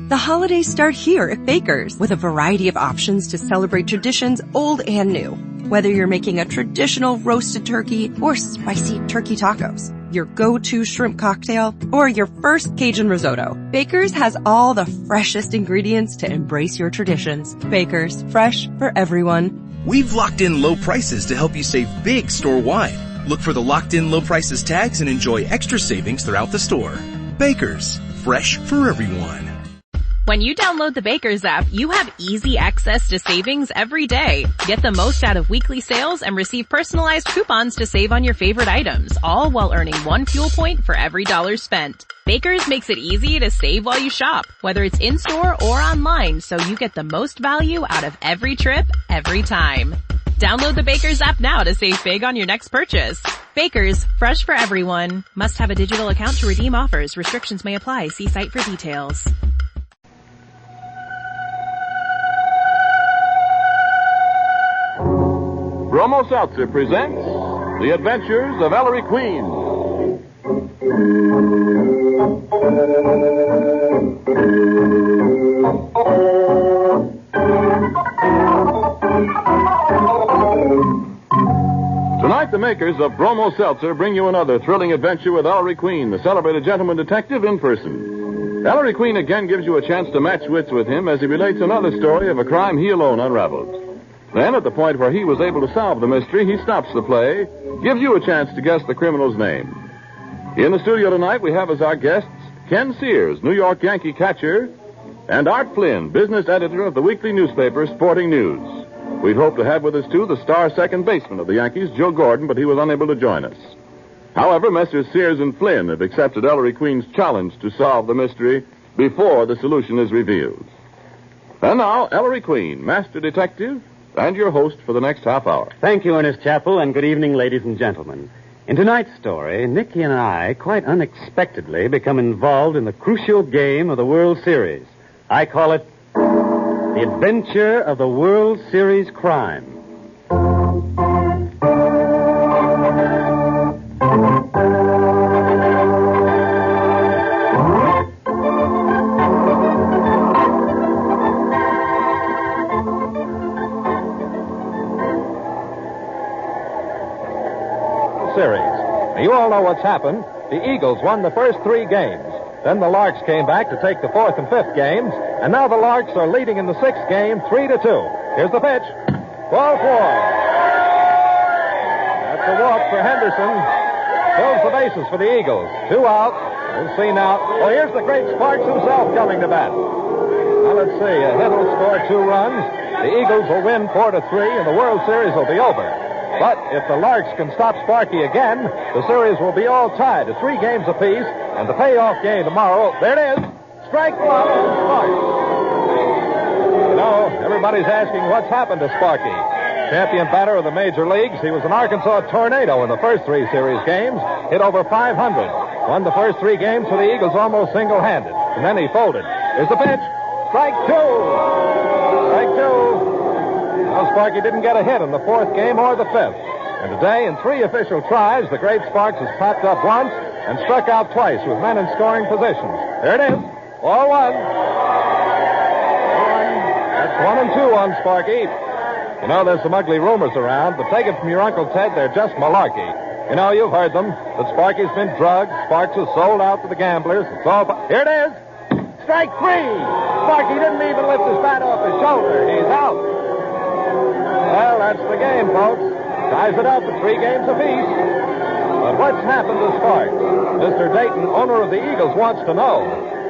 The holidays start here at Baker's with a variety of options to celebrate traditions old and new. Whether you're making a traditional roasted turkey or spicy turkey tacos, your go-to shrimp cocktail, or your first Cajun risotto, Baker's has all the freshest ingredients to embrace your traditions. Baker's, fresh for everyone. We've locked in low prices to help you save big store-wide. Look for the locked-in low prices tags and enjoy extra savings throughout the store. Baker's, fresh for everyone. When you download the Baker's app, you have easy access to savings every day. Get the most out of weekly sales and receive personalized coupons to save on your favorite items, all while earning 1 fuel point for every $1 spent. Baker's makes it easy to save while you shop, whether it's in-store or online, so you get the most value out of every trip, every time. Download the Baker's app now to save big on your next purchase. Baker's, fresh for everyone. Must have a digital account to redeem offers. Restrictions may apply. See site for details. Bromo Seltzer presents The Adventures of Ellery Queen. Tonight, the makers of Bromo Seltzer bring you another thrilling adventure with Ellery Queen, the celebrated gentleman detective, in person. Ellery Queen again gives you a chance to match wits with him as he relates another story of a crime he alone unraveled. Then, at the point where he was able to solve the mystery, he stops the play, gives you a chance to guess the criminal's name. In the studio tonight, we have as our guests Ken Sears, New York Yankee catcher, and Art Flynn, business editor of the weekly newspaper Sporting News. We'd hoped to have with us, too, the star second baseman of the Yankees, Joe Gordon, but he was unable to join us. However, Messrs. Sears and Flynn have accepted Ellery Queen's challenge to solve the mystery before the solution is revealed. And now, Ellery Queen, master detective, and your host for the next half hour. Thank you, Ernest Chappell, and good evening, ladies and gentlemen. In tonight's story, Nikki and I, quite unexpectedly, become involved in the crucial game of the World Series. I call it The Adventure of the World Series Crime. You all know what's happened. The Eagles won the first 3 games. Then the Larks came back to take the 4th and 5th games. And now the Larks are leading in the 6th game 3-2. Here's the pitch. Ball 4. That's a walk for Henderson. Fills the bases for the Eagles. 2 out. We'll see now. Oh, here's the great Sparks himself coming to bat. Now let's see. A hit will score 2 runs. The Eagles will win 4-3, and the World Series will be over. But if the Larks can stop Sparky again, the series will be all tied to 3 games apiece, and the payoff game tomorrow, there it is, strike 1, Sparks. You know, everybody's asking what's happened to Sparky. Champion batter of the major leagues, he was an Arkansas tornado in the first 3 series games, hit over 500, won the first 3 games for the Eagles almost single-handed, and then he folded. Here's the pitch, strike 2. Strike 2. Now, Sparky didn't get a hit in the 4th game or the 5th. And today, in 3 official tries, the great Sparks has popped up once and struck out twice with men in scoring positions. There it is. 4-1. That's 1 and 2 on Sparky. You know, there's some ugly rumors around, but take it from your Uncle Ted, they're just malarkey. You know, you've heard them. That Sparky's been drugged, Sparks was sold out to the gamblers. It's all... Here it is. Strike 3. Sparky didn't even lift his bat off his shoulder. He's out. Well, that's the game, folks. Ties it up at 3 games apiece. But what's happened to Sparks? Mr. Dayton, owner of the Eagles, wants to know.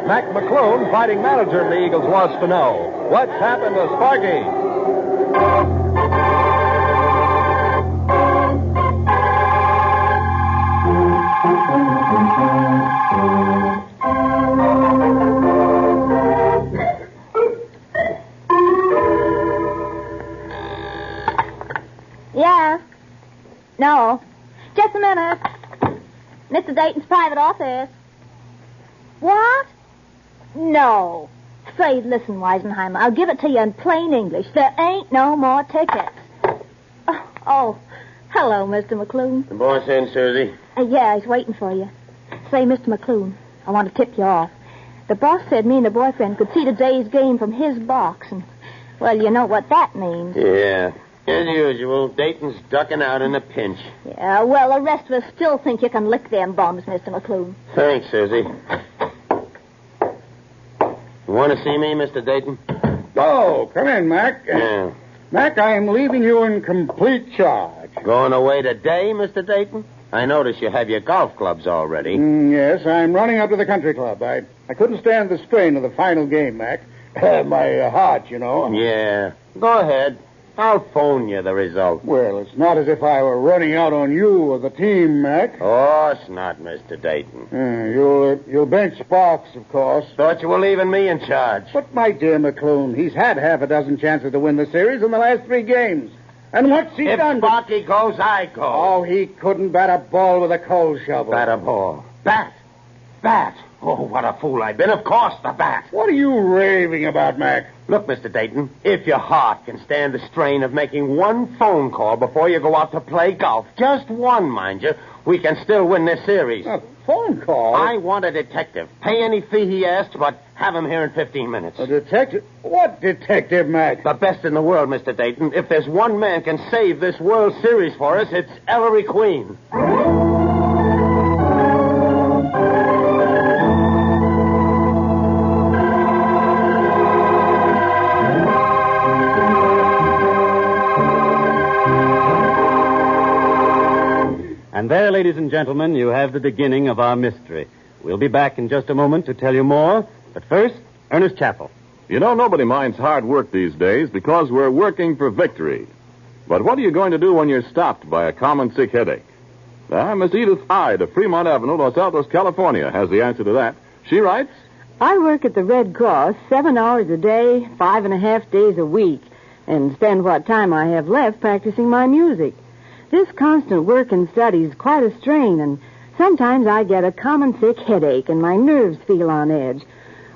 Mac McClune, fighting manager of the Eagles, wants to know. What's happened to Sparky? Yeah. No. Just a minute. Mr. Dayton's private office. What? No. Say, listen, Weisenheimer, I'll give it to you in plain English. There ain't no more tickets. Oh, hello, Mr. McClune. The boss in, Susie? Yeah, he's waiting for you. Say, Mr. McClune, I want to tip you off. The boss said me and the boyfriend could see today's game from his box. And, well, you know what that means. Yeah. As usual, Dayton's ducking out in a pinch. Yeah, well, the rest of us still think you can lick them bums, Mr. McClune. Thanks, Susie. You want to see me, Mr. Dayton? Oh, come in, Mac. Yeah. Mac, I am leaving you in complete charge. Going away today, Mr. Dayton? I notice you have your golf clubs already. Yes, I'm running up to the country club. I couldn't stand the strain of the final game, Mac. My heart, you know. Yeah. Go ahead. I'll phone you the result. Well, it's not as if I were running out on you or the team, Mac. Of course not, Mr. Dayton. You'll bench Sparks, of course. Thought you were leaving me in charge. But, my dear McClune, he's had half a dozen chances to win the series in the last 3 games. And what's he done? If Sparky goes, I go. Oh, he couldn't bat a ball with a coal shovel. Bat a ball. Bat. Oh, what a fool I've been. Of course, the bat. What are you raving about, Mac? Look, Mr. Dayton, if your heart can stand the strain of making one phone call before you go out to play golf, just one, mind you, we can still win this series. A phone call? I want a detective. Pay any fee he asks, but have him here in 15 minutes. A detective? What detective, Mac? The best in the world, Mr. Dayton. If there's one man can save this World Series for us, it's Ellery Queen. And there, ladies and gentlemen, you have the beginning of our mystery. We'll be back in just a moment to tell you more. But first, Ernest Chappell. You know, nobody minds hard work these days because we're working for victory. But what are you going to do when you're stopped by a common sick headache? Miss Edith Hyde of Fremont Avenue, Los Altos, California, has the answer to that. She writes, I work at the Red Cross 7 hours a day, 5.5 days a week, and spend what time I have left practicing my music. This constant work and study is quite a strain, and sometimes I get a common sick headache and my nerves feel on edge.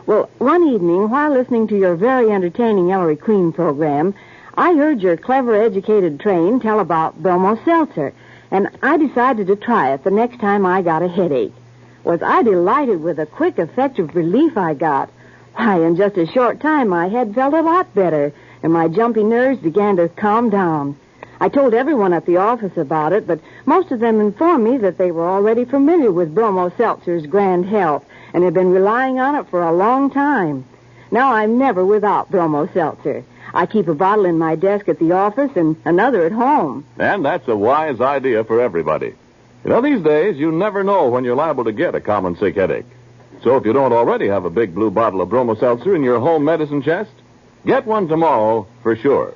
Well, one evening, while listening to your very entertaining Ellery Queen program, I heard your clever, educated train tell about Bromo Seltzer, and I decided to try it the next time I got a headache. Was I delighted with the quick, effective relief I got. Why, in just a short time, my head felt a lot better, and my jumpy nerves began to calm down. I told everyone at the office about it, but most of them informed me that they were already familiar with Bromo Seltzer's grand health and had been relying on it for a long time. Now I'm never without Bromo Seltzer. I keep a bottle in my desk at the office and another at home. and that's a wise idea for everybody. You know, these days, you never know when you're liable to get a common sick headache. So if you don't already have a big blue bottle of Bromo Seltzer in your home medicine chest, get one tomorrow for sure.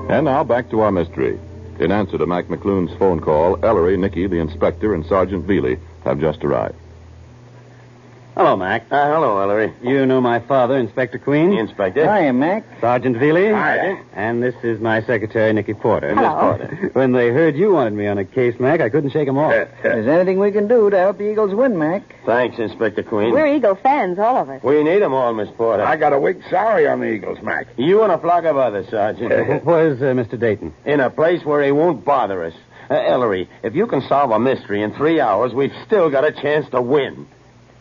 And now back to our mystery. In answer to Mac McClune's phone call, Ellery, Nikki, the inspector, and Sergeant Veely have just arrived. Hello, Mac. Hello, Ellery. You know my father, Inspector Queen. The inspector. Hi, Mac. Sergeant Veely. Hi. And this is my secretary, Nikki Porter. Hello. Miss Porter. When they heard you wanted me on a case, Mac, I couldn't shake them off. Is anything we can do to help the Eagles win, Mac? Thanks, Inspector Queen. We're Eagle fans, all of us. We need 'em all, Miss Porter. I got a weak salary on the Eagles, Mac. You and a flock of others, Sergeant. Where's Mr. Dayton? In a place where he won't bother us. Ellery, if you can solve a mystery in 3 hours, we've still got a chance to win.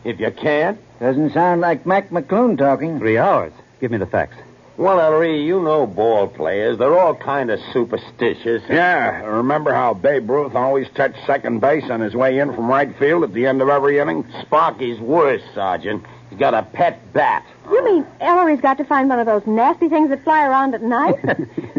If you can't... Doesn't sound like Mac McClune talking. 3 hours. Give me the facts. Well, Ellery, you know ball players. They're all kind of superstitious. Yeah, remember how Babe Ruth always touched second base on his way in from right field at the end of every inning? Sparky's worse, Sergeant. He's got a pet bat. You mean Ellery's got to find one of those nasty things that fly around at night?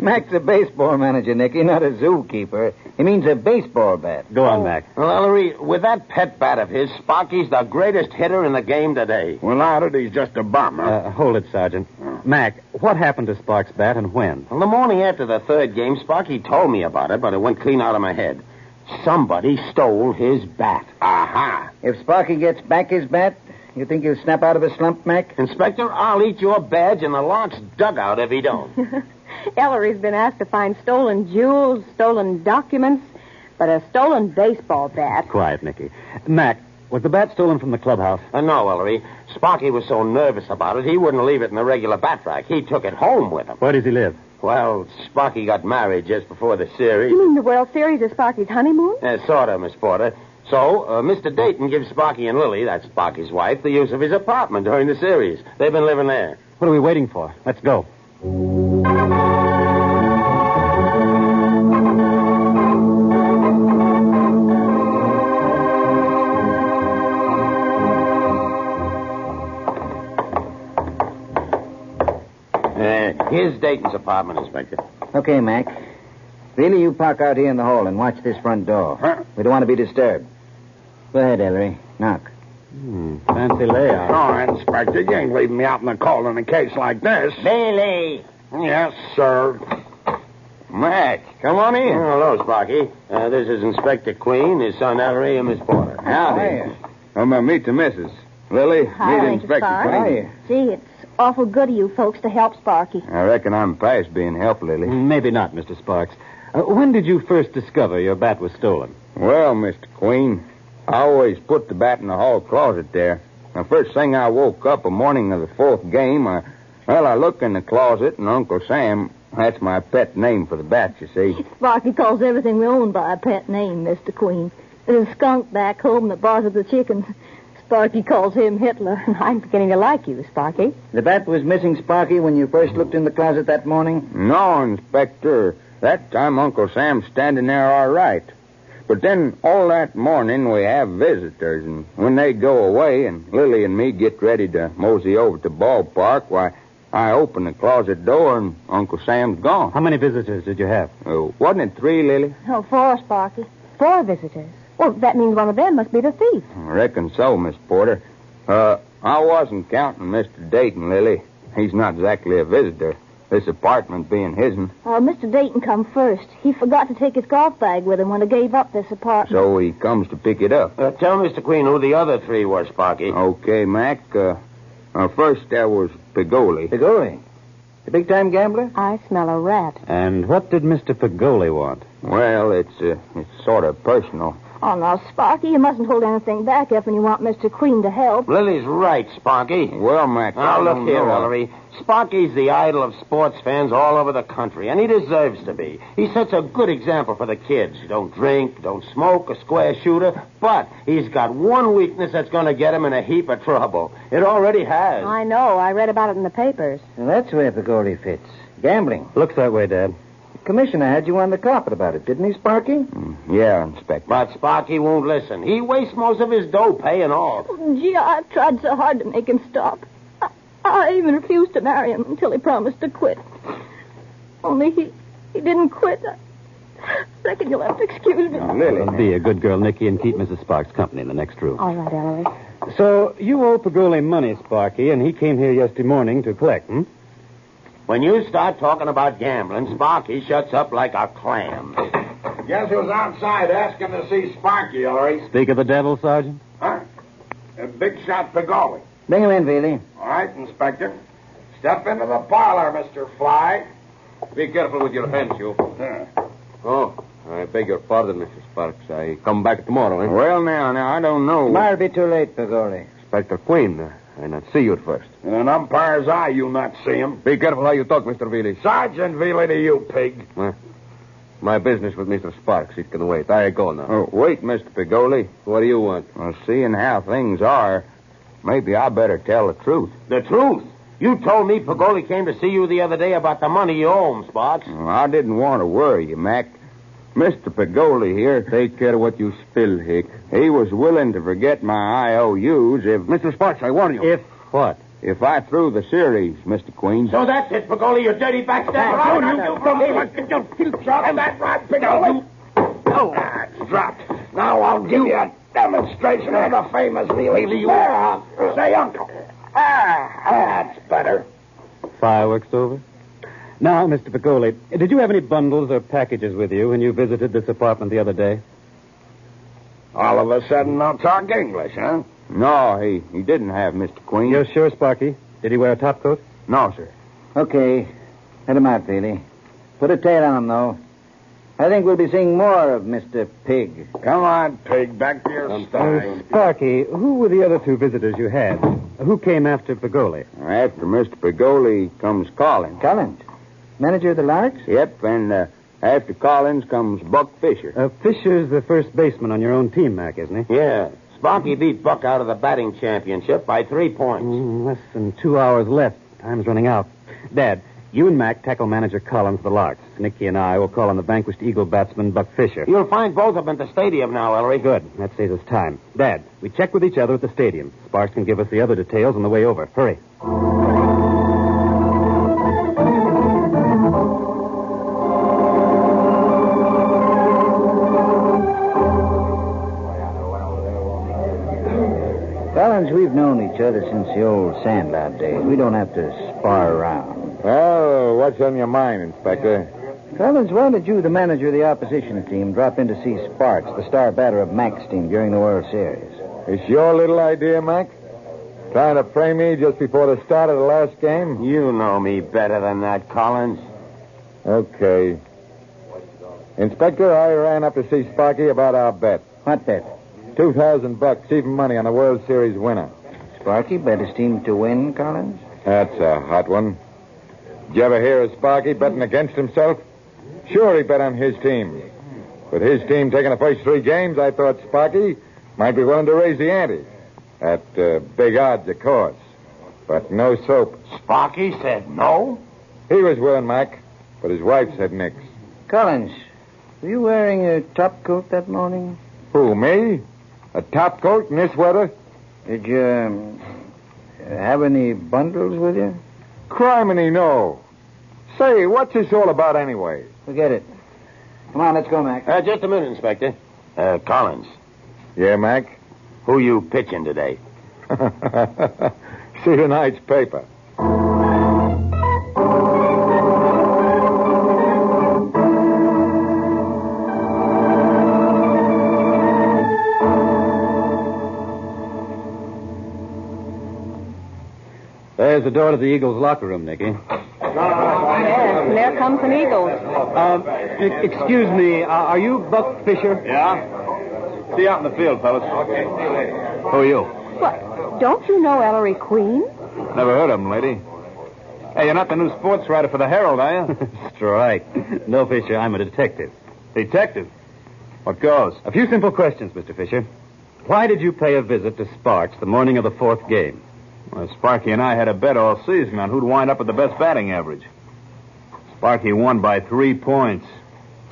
Mac's a baseball manager, Nicky, not a zookeeper. He means a baseball bat. Go on, Mac. Well, Ellery, with that pet bat of his, Sparky's the greatest hitter in the game today. Without it, he's just a bum, huh? Hold it, Sergeant. Mac, what happened to Sparks' bat and when? Well, the morning after the third game, Sparky told me about it, but it went clean out of my head. Somebody stole his bat. Aha. If Sparky gets back his bat, you think he'll snap out of a slump, Mac? Inspector, I'll eat your badge in the Lark's dugout if he don't. Ellery's been asked to find stolen jewels, stolen documents, but a stolen baseball bat. Quiet, Nicky. Mac, was the bat stolen from the clubhouse? No, Ellery. Sparky was so nervous about it, he wouldn't leave it in the regular bat rack. He took it home with him. Where does he live? Well, Sparky got married just before the series. You mean the World Series is Sparky's honeymoon? Sort of, Miss Porter. So, Mr. Dayton gives Sparky and Lily, that's Sparky's wife, the use of his apartment during the series. They've been living there. What are we waiting for? Let's go. Here's Dayton's apartment, Inspector. Okay, Mac. Really, you park out here in the hall and watch this front door. Huh? We don't want to be disturbed. Go ahead, Ellery. Knock. Fancy layout. Oh, Inspector, you ain't leaving me out in the cold in a case like this. Billy! Yes, sir. Mac, come on in. Hello, Sparky. This is Inspector Queen, his son Ellery, and Miss Porter. Howdy. Meet the missus. Lily, Hi, meet Inspector Spark. Queen. Gee, it's awful good of you folks to help Sparky. I reckon I'm past being helped, Lily. Maybe not, Mr. Sparks. When did you first discover your bat was stolen? Well, Mr. Queen, I always put the bat in the hall closet there. The first thing I woke up the morning of the fourth game, I looked in the closet, and Uncle Sam, that's my pet name for the bat, you see. Sparky calls everything we own by a pet name, Mr. Queen. There's a skunk back home that bothers the chickens. Sparky calls him Hitler. I'm beginning to like you, Sparky. The bat was missing, Sparky, when you first looked in the closet that morning? No, Inspector. That time Uncle Sam's standing there all right. But then all that morning we have visitors, and when they go away and Lily and me get ready to mosey over to the ballpark, why, I open the closet door and Uncle Sam's gone. How many visitors did you have? Wasn't it 3, Lily? Oh, 4, Sparky. 4 visitors. Well, that means one of them must be the thief. I reckon so, Miss Porter. I wasn't counting Mr. Dayton, Lily. He's not exactly a visitor, this apartment being his'n. Oh, Mr. Dayton come first. He forgot to take his golf bag with him when he gave up this apartment. So he comes to pick it up. Tell Mr. Queen who the other 3 were, Sparky. Okay, Mac. First there was Pagoli. Pagoli? The big-time gambler? I smell a rat. And what did Mr. Pagoli want? Well, it's sort of personal. Oh, now, Sparky, you mustn't hold anything back if you want Mr. Queen to help. Lily's right, Sparky. Well, Mac, Now, look here, Ellery. Sparky's the idol of sports fans all over the country, and he deserves to be. He sets a good example for the kids. Don't drink, don't smoke, a square shooter, but he's got one weakness that's going to get him in a heap of trouble. It already has. I know. I read about it in the papers. Well, that's where Pagoli fits. Gambling. Looks that way, Dad. The commissioner had you on the carpet about it, didn't he, Sparky? Yeah, Inspector. But Sparky won't listen. He wastes most of his dough paying off. Gee, I've tried so hard to make him stop. I even refused to marry him until he promised to quit. Only he didn't quit. I reckon you'll have to excuse me. Lily. Well, be a good girl, Nikki, and keep Mrs. Sparks company in the next room. All right, Ellery. So, you owe Pagoli money, Sparky, and he came here yesterday morning to collect, When you start talking about gambling, Sparky shuts up like a clam. Guess who's outside asking to see Sparky, Ellery? Speak of the devil, Sergeant? Huh? A big shot Pagoli. Bring him in, Veely. All right, Inspector. Step into the parlor, Mr. Fly. Be careful with your hands, you. Oh, I beg your pardon, Mr. Sparks. I come back tomorrow, eh? Well, now, I don't know. Tomorrow'll be too late, Pagoli. Inspector Queen, I not see you at first. In an umpire's eye, you not see him. Be careful how you talk, Mr. Veely. Sergeant Veely to you, pig. My business with Mr. Sparks, it can wait. I go now. Oh, wait, Mr. Pagoli. What do you want? Well, seeing how things are, maybe I better tell the truth. The truth? You told me Pagoli came to see you the other day about the money you owe him, Sparks. Well, I didn't want to worry you, Mac. Mr. Pagoli here, Take care of what you spill, Hick. he was willing to forget my IOUs if... Mr. Sparks, I warn you. If what? If I threw the series, Mr. Queen. So that's it, Pagoli, you dirty backstabber. Don't shot him that right, Pagoli. Oh, it's dropped. Now I'll give you a demonstration of the famous Veely. Say, Uncle. That's better. Fireworks over? Now, Mr. Pagoli, did you have any bundles or packages with you when you visited this apartment the other day? All of a sudden, I'll talk English, huh? No, he didn't have, Mr. Queen. You're sure, Sparky? Did he wear a topcoat? No, sir. Okay. Let him out, Veely. Put a tail on him, though. I think we'll be seeing more of Mr. Pig. Come on, pig. Back to your style. Sparky, who were the other 2 visitors you had? Who came after Pagoli? After Mr. Pagoli comes Collins. Collins? Manager of the Larks? Yep, and after Collins comes Buck Fisher. Fisher's the first baseman on your own team, Mac, isn't he? Yeah. Sparky beat Buck out of the batting championship by 3 points. Less than 2 hours left. Time's running out. Dad, you and Mac tackle manager Collins, the Larks. Nicky and I will call on the vanquished Eagle batsman, Buck Fisher. You'll find both of them at the stadium now, Ellery. Good. That saves us time. Dad, we check with each other at the stadium. Sparks can give us the other details on the way over. Hurry. Collins, we've known each other since the old Sandlot days. We don't have to spar around. Well, what's on your mind, Inspector? Collins, why did you, the manager of the opposition team, drop in to see Sparks, the star batter of Mac's team, during the World Series? It's your little idea, Mac? Trying to frame me just before the start of the last game? You know me better than that, Collins. Okay. Inspector, I ran up to see Sparky about our bet. What bet? $2,000, even money on the World Series winner. Sparky bet his team to win, Collins? That's a hot one. Did you ever hear of Sparky betting against himself? Sure, he bet on his team. With his team taking the first 3 games, I thought Sparky might be willing to raise the ante. At big odds, of course. But no soap. Sparky said no? He was willing, Mac, but his wife said nix. Collins, were you wearing a top coat that morning? Who, me? A top coat in this weather? Did you have any bundles with you? Criminy, no. Say, what's this all about anyway? Forget it. Come on, let's go, Mac. Just a minute, Inspector. Collins. Yeah, Mac? Who you pitching today? See tonight's paper. There's the door to the Eagles' locker room, Nicky. Yes, and there comes an Eagles. Excuse me, are you Buck Fisher? Yeah? See you out in the field, fellas. Who are you? What? Don't you know Ellery Queen? Never heard of him, lady. Hey, you're not the new sports writer for the Herald, are you? Strike. No, Fisher, I'm a detective. Detective? What goes? A few simple questions, Mr. Fisher. Why did you pay a visit to Sparks the morning of the 4th game? Well, Sparky and I had a bet all season on who'd wind up with the best batting average. Sparky won by 3 points.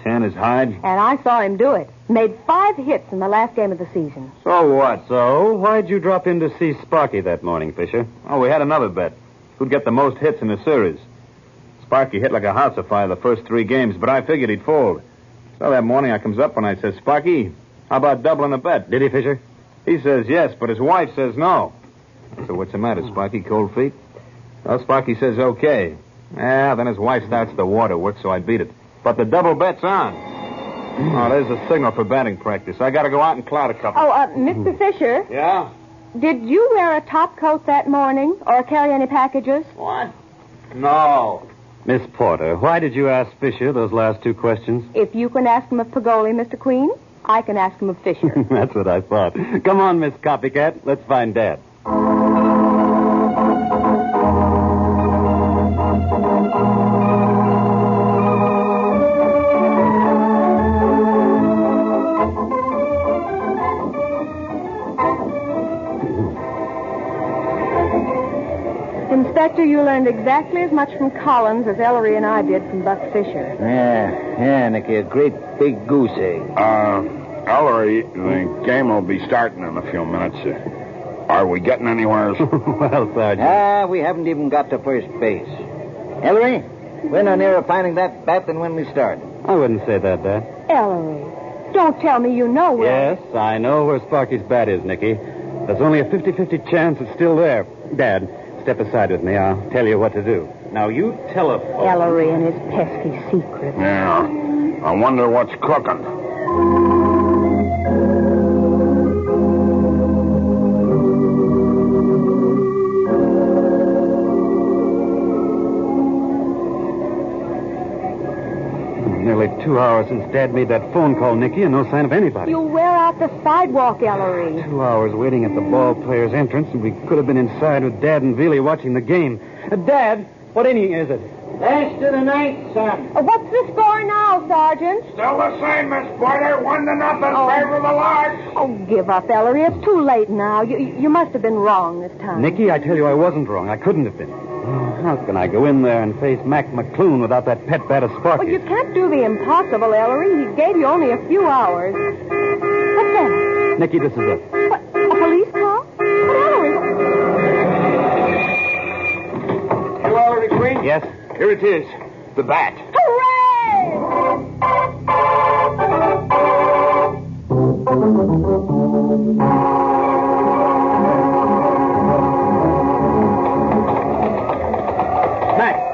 10 is Hyde. And I saw him do it. Made 5 hits in the last game of the season. So what? So, why'd you drop in to see Sparky that morning, Fisher? Oh, we had another bet. Who'd get the most hits in the series? Sparky hit like a house afire the first 3 games, but I figured he'd fold. So that morning I comes up and I says, Sparky, how about doubling the bet? Did he, Fisher? He says yes, but his wife says no. So what's the matter, Sparky? Cold feet? Well, Sparky says okay. Yeah, then his wife starts the waterworks, so I beat it. But the double bet's on. Oh, there's a signal for batting practice. I gotta go out and clout a couple. Oh, Mr. Fisher. Yeah? Did you wear a top coat that morning or carry any packages? What? No. Miss Porter, why did you ask Fisher those last 2 questions? If you can ask him of Pagoli, Mr. Queen, I can ask him of Fisher. That's what I thought. Come on, Miss Copycat. Let's find Dad. Inspector, you learned exactly as much from Collins as Ellery and I did from Buck Fisher. Yeah, Nicky, a great big goose egg. Ellery, the game will be starting in a few minutes. Are we getting anywhere? Well, Sergeant. We haven't even got to first base. Ellery, we're no nearer finding that bat than when we started. I wouldn't say that, Dad. Ellery, don't tell me you know where... Yes, I know where Sparky's bat is, Nicky. There's only a 50-50 chance it's still there. Dad, step aside with me. I'll tell you what to do. Now, you telephone. Ellery and his pesky secret. Yeah. I wonder what's cooking. Nearly 2 hours since Dad made that phone call, Nicky, and no sign of anybody. You wear out the sidewalk, Ellery. 2 hours waiting at the ball player's entrance, and we could have been inside with Dad and Veely watching the game. Dad, what inning is it? Last of the ninth, son. What's the score now, Sergeant? Still the same, Miss Porter. 1-0 favor of the Larks. Oh, give up, Ellery. It's too late now. You must have been wrong this time. Nicky, I tell you, I wasn't wrong. I couldn't have been. Oh, how can I go in there and face Mac McClune without that pet bat of Sparky? Well, you can't do the impossible, Ellery. He gave you only a few hours. What's that? Nicky, this is it. What, a police call? But Ellery... You, Ellery Queen? Yes? Here it is. The bat.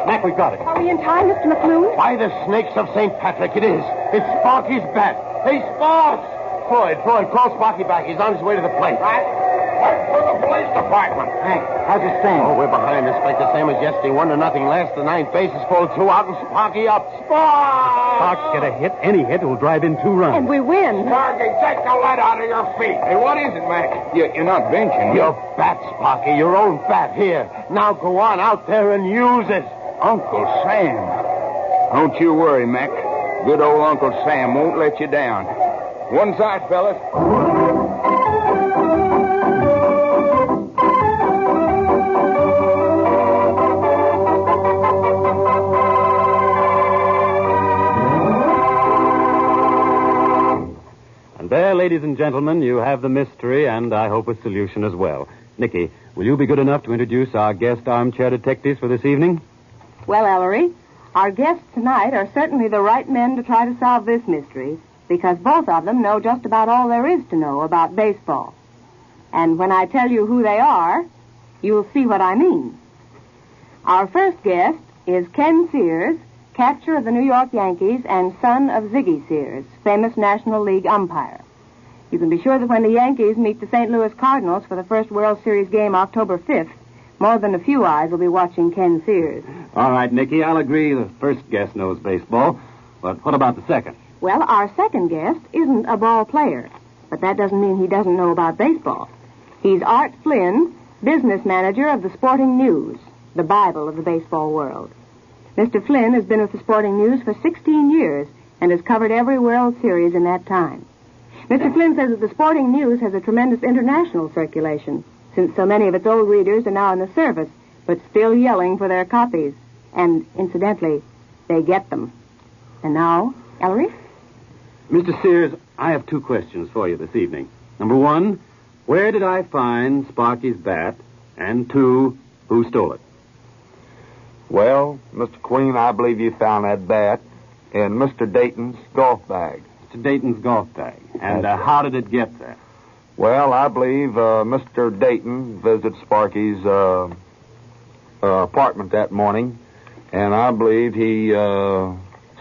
Mac, we got it. Are we in time, Mr. McClune? By the snakes of St. Patrick, it is. It's Sparky's bat. Hey, Sparks! Floyd, call Sparky back. He's on his way to the plate. Right. Wait for the police department. Hank, how's it stand? Oh, we're behind, Inspector. Same as yesterday. 1-0. Last the ninth. Bases full, 2 out, and Sparky up. Sparks get a hit. Any hit will drive in 2 runs. And we win. Sparky, take the lead out of your feet. Hey, what is it, Mac? You're not benching. Your bat, Sparky. Your own bat. Here. Now go on out there and use it. Uncle Sam. Don't you worry, Mac. Good old Uncle Sam won't let you down. One side, fellas. And there, ladies and gentlemen, you have the mystery and I hope a solution as well. Nicky, will you be good enough to introduce our guest armchair detectives for this evening? Well, Ellery, our guests tonight are certainly the right men to try to solve this mystery, because both of them know just about all there is to know about baseball. And when I tell you who they are, you'll see what I mean. Our first guest is Ken Sears, catcher of the New York Yankees and son of Ziggy Sears, famous National League umpire. You can be sure that when the Yankees meet the St. Louis Cardinals for the first World Series game October 5th, more than a few eyes will be watching Ken Sears. All right, Nicky, I'll agree the first guest knows baseball. But what about the second? Well, our second guest isn't a ball player, but that doesn't mean he doesn't know about baseball. He's Art Flynn, business manager of the Sporting News, the Bible of the baseball world. Mr. Flynn has been with the Sporting News for 16 years and has covered every World Series in that time. Mr. Flynn says that the Sporting News has a tremendous international circulation, since so many of its old readers are now in the service, but still yelling for their copies. And, incidentally, they get them. And now, Ellery? Mr. Sears, I have 2 questions for you this evening. Number 1, where did I find Sparky's bat? And 2, who stole it? Well, Mr. Queen, I believe you found that bat in Mr. Dayton's golf bag. Mr. Dayton's golf bag. And how did it get there? Well, I believe Mr. Dayton visited Sparky's apartment that morning, and I believe he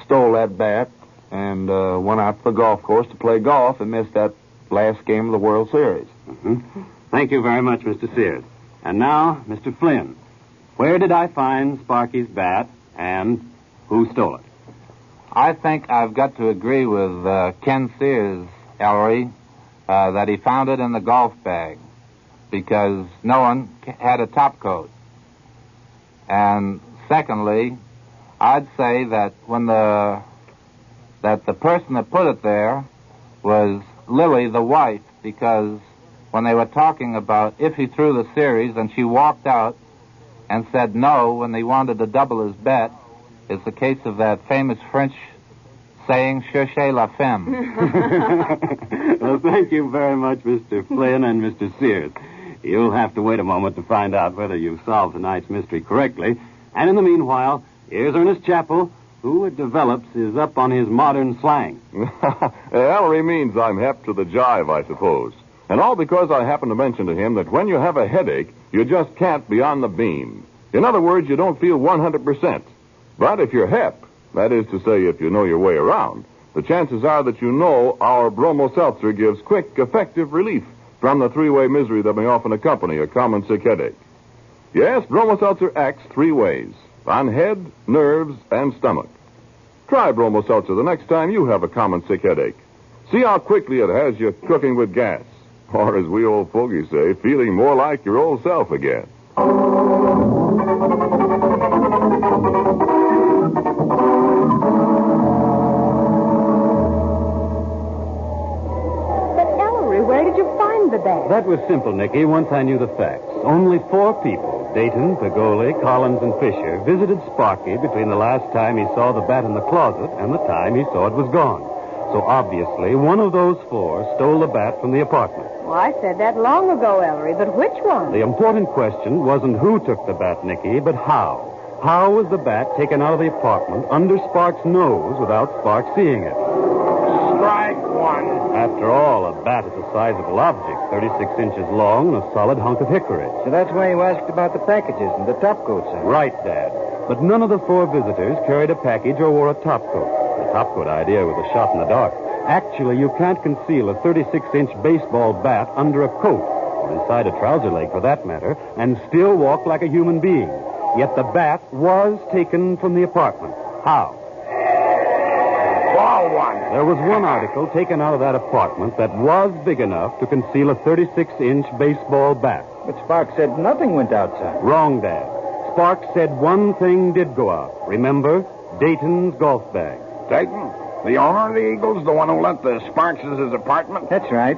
stole that bat and went out to the golf course to play golf and missed that last game of the World Series. Mm-hmm. Thank you very much, Mr. Sears. And now, Mr. Flynn, where did I find Sparky's bat and who stole it? I think I've got to agree with Ken Sears, Ellery, that he found it in the golf bag because no one had a top coat. And secondly, I'd say that that the person that put it there was Lily, the wife, because when they were talking about if he threw the series and she walked out and said no when they wanted to double his bet, it's the case of that famous French saying, cherchez la femme. Well, thank you very much, Mr. Flynn and Mr. Sears. You'll have to wait a moment to find out whether you've solved tonight's mystery correctly. And in the meanwhile, here's Ernest Chappell, who, it develops, is up on his modern slang. Ellery means I'm hep to the jive, I suppose. And all because I happened to mention to him that when you have a headache, you just can't be on the beam. In other words, you don't feel 100%. But if you're hep, that is to say, if you know your way around, the chances are that you know our Bromo Seltzer gives quick, effective relief from the 3-way misery that may often accompany a common sick headache. Yes, Bromo Seltzer acts 3 ways: on head, nerves, and stomach. Try Bromo Seltzer the next time you have a common sick headache. See how quickly it has you cooking with gas. Or, as we old fogies say, feeling more like your old self again. the bat? That was simple, Nicky, once I knew the facts. Only 4 people, Dayton, Pagoli, Collins, and Fisher, visited Sparky between the last time he saw the bat in the closet and the time he saw it was gone. So obviously, one of those 4 stole the bat from the apartment. Well, I said that long ago, Ellery, but which one? The important question wasn't who took the bat, Nicky, but how. How was the bat taken out of the apartment under Sparks' nose without Sparks seeing it? Strike one. After all, a bat is a sizable object, 36 inches long and a solid hunk of hickory. So that's why you asked about the packages and the topcoats, huh? Right, Dad. But none of the 4 visitors carried a package or wore a topcoat. The topcoat idea was a shot in the dark. Actually, you can't conceal a 36-inch baseball bat under a coat, or inside a trouser leg for that matter, and still walk like a human being. Yet the bat was taken from the apartment. How? Ball one. There was one article taken out of that apartment that was big enough to conceal a 36-inch baseball bat. But Sparks said nothing went outside. Wrong, Dad. Sparks said one thing did go out. Remember? Dayton's golf bag. Dayton? The owner of the Eagles? The one who lent the Sparks' his apartment? That's right.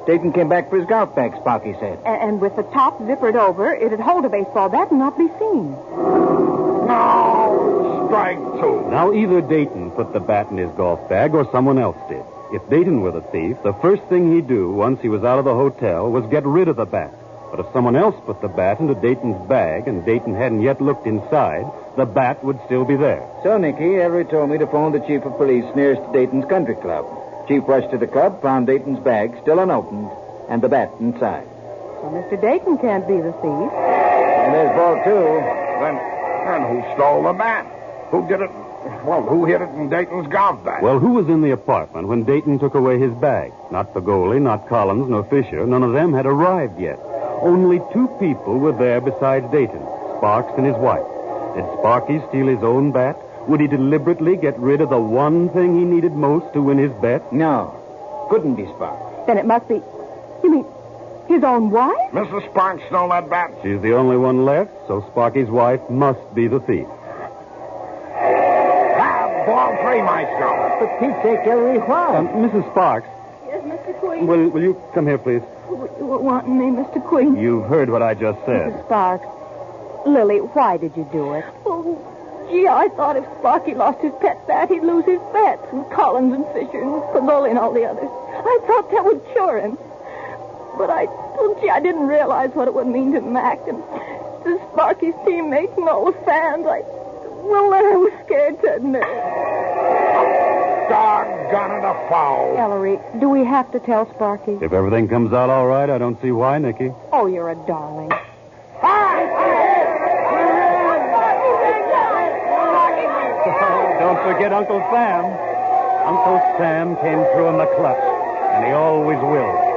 Dayton came back for his golf bag, Sparky said. And with the top zippered over, it'd hold a baseball bat and not be seen. No. Strike 2. Now, either Dayton put the bat in his golf bag or someone else did. If Dayton were the thief, the first thing he'd do once he was out of the hotel was get rid of the bat. But if someone else put the bat into Dayton's bag and Dayton hadn't yet looked inside, the bat would still be there. So, Nicky, Ellery told me to phone the chief of police nearest to Dayton's country club. Chief rushed to the club, found Dayton's bag still unopened, and the bat inside. Well, Mr. Dayton can't be the thief. And there's ball 2. Then who stole the bat? Who did it? Well, who hid it in Dayton's golf bag? Well, who was in the apartment when Dayton took away his bag? Not Pagoli, not Collins, nor Fisher. None of them had arrived yet. Only 2 people were there besides Dayton, Sparks and his wife. Did Sparky steal his own bat? Would he deliberately get rid of the one thing he needed most to win his bet? No. Couldn't be Sparks. Then it must be... You mean his own wife? Mrs. Sparks stole that bat? She's the only one left, so Sparky's wife must be the thief. Ball 3, Maestro. For Pete's sake, Ellery, why? Mrs. Sparks. Yes, Mr. Queen. Will you come here, please? You were wanting me, Mr. Queen. You've heard what I just said. Mrs. Sparks. Lily, why did you do it? Oh, gee, I thought if Sparky lost his pet bat, he'd lose his bets. And Collins and Fisher and Pagoli and all the others. I thought that would cure him. But I didn't realize what it would mean to Mac and to Sparky's teammates and all the fans. I was scared to admit it. Doggone it, a foul. Ellery, do we have to tell Sparky? If everything comes out all right, I don't see why, Nicky. Oh, you're a darling. Don't forget Uncle Sam. Uncle Sam came through in the clutch, and he always will.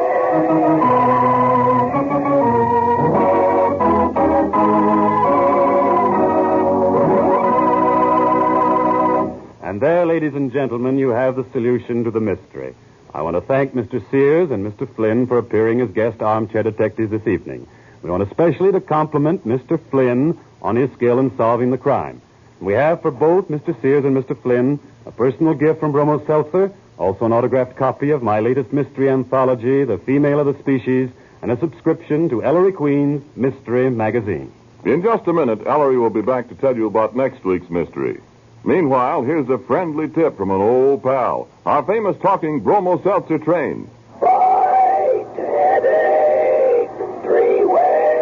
And there, ladies and gentlemen, you have the solution to the mystery. I want to thank Mr. Sears and Mr. Flynn for appearing as guest armchair detectives this evening. We want especially to compliment Mr. Flynn on his skill in solving the crime. We have for both Mr. Sears and Mr. Flynn a personal gift from Bromo Seltzer, also an autographed copy of my latest mystery anthology, The Female of the Species, and a subscription to Ellery Queen's Mystery Magazine. In just a minute, Ellery will be back to tell you about next week's mystery. Meanwhile, here's a friendly tip from an old pal, our famous talking Bromo Seltzer train. Fight headache 3 ways.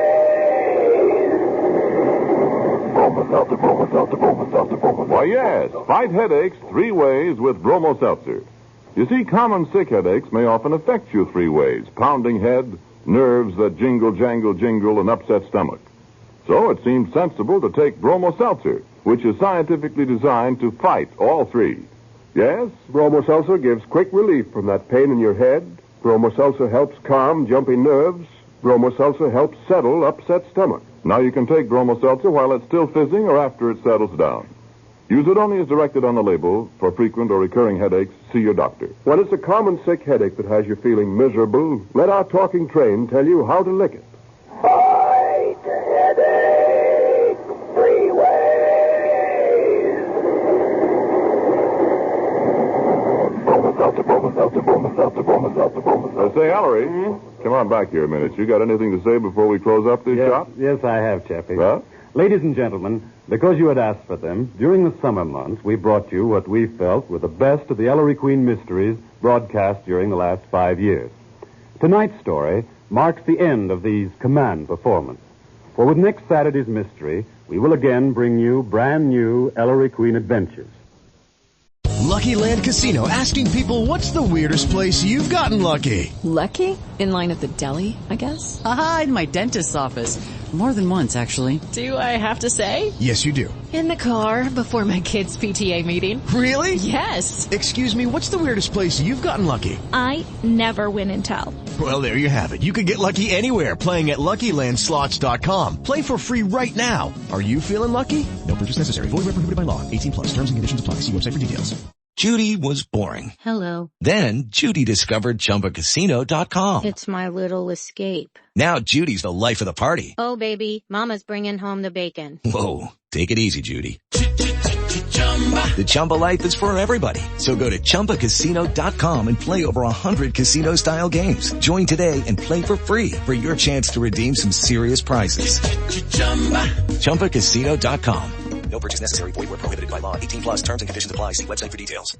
Bromo Seltzer, Bromo Seltzer, Bromo Seltzer, Bromo Seltzer. Why, yes, fight headaches 3 ways with Bromo Seltzer. You see, common sick headaches may often affect you 3 ways: pounding head, nerves that jingle, jangle, jingle, and upset stomach. So it seems sensible to take Bromo Seltzer, which is scientifically designed to fight all 3. Yes, Bromo Seltzer gives quick relief from that pain in your head. Bromo Seltzer helps calm jumping nerves. Bromo Seltzer helps settle upset stomach. Now you can take Bromo Seltzer while it's still fizzing or after it settles down. Use it only as directed on the label. For frequent or recurring headaches, see your doctor. When it's a common sick headache that has you feeling miserable, let our talking train tell you how to lick it. Fight headache 3 ways. Bromo Seltzer, Bromo Seltzer, Bromo Seltzer, Bromo Seltzer, Bromo Seltzer. Say, Ellery, come on back here a minute. You got anything to say before we close up this shop? Yes, I have, Chappie. Well? Ladies and gentlemen, because you had asked for them, during the summer months, we brought you what we felt were the best of the Ellery Queen mysteries broadcast during the last 5 years. Tonight's story marks the end of these command performances. For with next Saturday's mystery, we will again bring you brand new Ellery Queen adventures. Lucky Land Casino, asking people, what's the weirdest place you've gotten lucky? Lucky? In line at the deli, I guess? Aha, in my dentist's office. More than once, actually. Do I have to say? Yes, you do. In the car before my kids' PTA meeting. Really? Yes. Excuse me, what's the weirdest place you've gotten lucky? I never win and tell. Well, there you have it. You can get lucky anywhere, playing at LuckyLandSlots.com. Play for free right now. Are you feeling lucky? No purchase necessary. Void where prohibited by law. 18+. Terms and conditions apply. See website for details. Judy was boring. Hello. Then Judy discovered ChumbaCasino.com. It's my little escape. Now Judy's the life of the party. Oh, baby, mama's bringing home the bacon. Whoa, take it easy, Judy. The Chumba life is for everybody. So go to ChumbaCasino.com and play over 100 casino-style games. Join today and play for free for your chance to redeem some serious prizes. ChumbaCasino.com. No purchase necessary. Void where prohibited by law. 18+. Terms and conditions apply. See website for details.